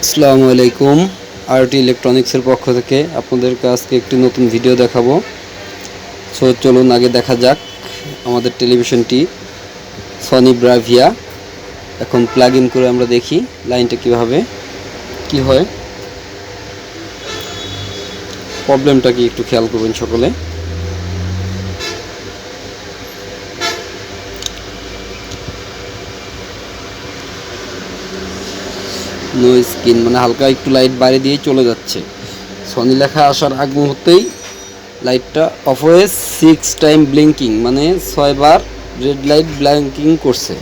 আসসালামু আলাইকুম। আরটি ইলেকট্রনিক্সের পক্ষ থেকে আপনাদেরকে আজকে একটি নতুন ভিডিও দেখাবো। সো চলুন আগে দেখা যাক আমাদের টেলিভিশনটি সনি ব্রাভিয়া। এখন প্লাগ ইন করে আমরা দেখি লাইনটা কিভাবে কি হয়, প্রবলেমটা কি একটু খেয়াল করবেন সকলে। নো স্ক্রিন মানে হালকা একটু লাইট বাইরে দিয়ে চলে যাচ্ছে। সনি লেখা আসার আগ মুহূর্তেই লাইটটা অফ হয়ে 6 টাইম ব্লিঙ্কিং মানে 6 বার রেড লাইট ব্লিঙ্কিং করছে।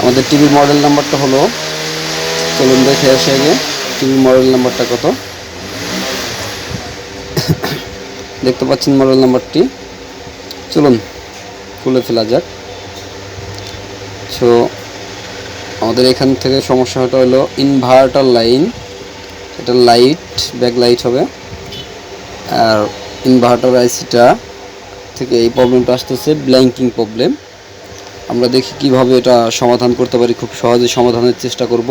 আমাদের টিভির মডেল নাম্বারটা হলো, চলুন দেখে আসি আগে টিভির মডেল নাম্বারটা কত। দেখতে পাচ্ছেন মডেল নাম্বারটি, চলুন খুলে ফেলা যাক। সো আমাদের এখান থেকে সমস্যাটা হলো ইনভার্টার লাইন, এটা লাইট ব্যাক লাইট হবে, আর ইনভার্টার আইসিটা থেকে এই প্রবলেমটা আসতেছে ব্ল্যাঙ্কিং প্রবলেম। আমরা দেখি কিভাবে এটা সমাধান করতে পারি, খুব সহজে সমাধানের চেষ্টা করব।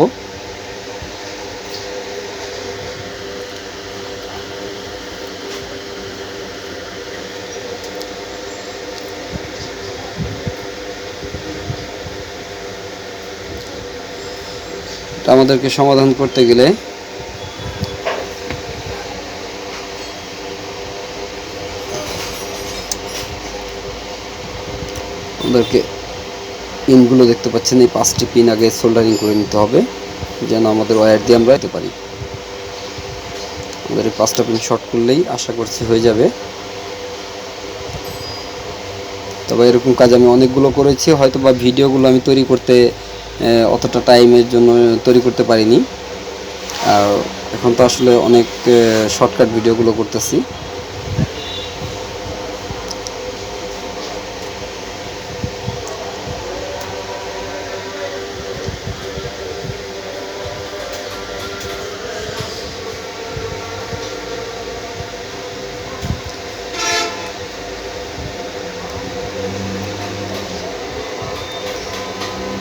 এটা আমাদেরকে সমাধান করতে গেলে আমাদেরকে পিনগুলো দেখতে পাচ্ছেন, এই 5টি পিন আগে সোল্ডারিং করে নিতে হবে যেন আমাদের ওয়্যার দিয়ে আমরা যেতে পারি। আমাদের এই 5টা পিন শর্ট করলেই আশা করছি হয়ে যাবে। তবে এরকম কাজ আমি অনেকগুলো করেছি, হয়তো বা ভিডিওগুলো আমি তৈরি করতে অতটা টাইমের জন্য তৈরি করতে পারিনি। আর এখন তো আসলে অনেক শর্টকাট ভিডিওগুলো করতেছি।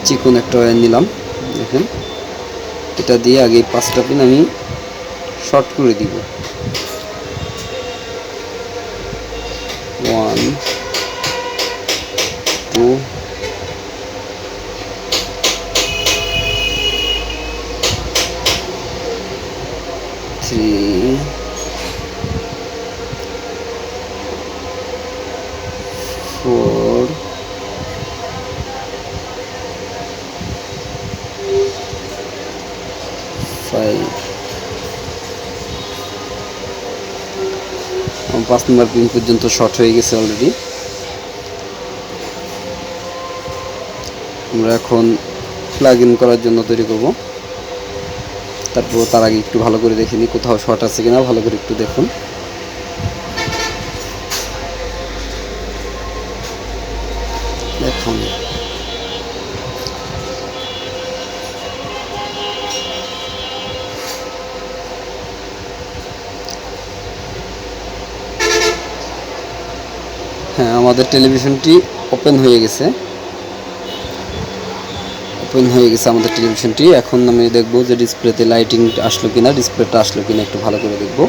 চিকন একটা ওয়্যার নিলাম, দেখেন এটা দিয়ে আগে 5টা পিন আমি শর্ট করে দিব। 1 2 3 4 5। 5 নম্বর পিন পর্যন্ত শর্ট হয়ে গেছে অলরেডি। আমরা এখন প্লাগ ইন করার জন্য তৈরি করব। তারপর তার আগে একটু ভালো করে দেখে নিই কোথাও শর্ট আছে কিনা, ভালো করে একটু দেখুন। দেখুন হ্যাঁ, আমাদের টেলিভিশনটি ওপেন হয়ে গেছে আমাদের টেলিভিশনটি। এখন আমি দেখব যে ডিসপ্লেতে লাইটিং আসলো কিনা, ডিসপ্লেটা আসলো কিনা একটু ভালো করে দেখব।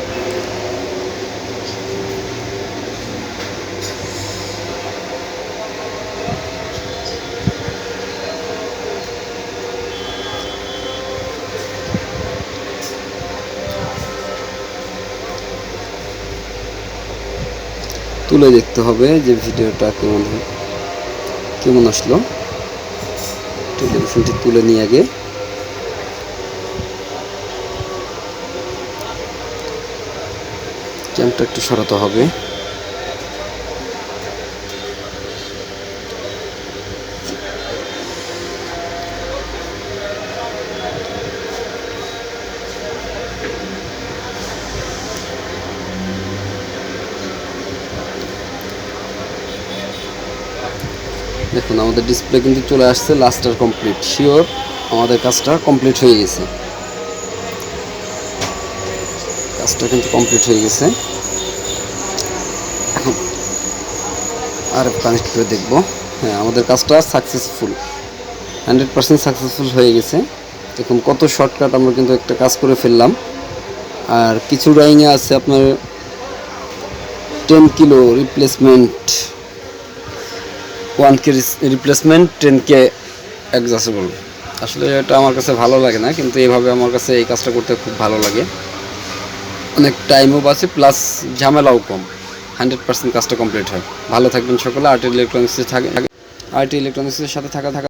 তুলে দেখতে হবে যে ভিডিওটা কেমন আসলো। টেলিভিশনটি তুলে নিয়ে আগে ক্যামটা একটু সরাতে হবে। দেখুন আমাদের ডিসপ্লে কিন্তু চলে আসছে, লাস্টার কমপ্লিট, শিওর আমাদের কাজটা কমপ্লিট হয়ে গেছে। কাজটা কিন্তু কমপ্লিট হয়ে গেছে। এখন আর কানেক্ট করে দেখব। হ্যাঁ, আমাদের কাজটা সাকসেসফুল। 100% সাকসেসফুল হয়ে গেছে। দেখুন কত শর্টকাট আমরা কিন্তু একটা কাজ করে ফেললাম। আর কিছু ড্রয়িংয়ে আছে আপনার 10 kilo replacement, 1K replacement, 10K adjustable. আসলে এটা আমার কাছে ভালো লাগে না, কিন্তু এইভাবে আমার কাছে এই কাজটা করতে খুব ভালো লাগে। অনেক টাইমও বাঁচে, প্লাস ঝামেলাও কম। 100% কাজটা কমপ্লিট হয়। ভালো থাকবেন সকলে। আরটি ইলেকট্রনিক্সের সাথে থাকা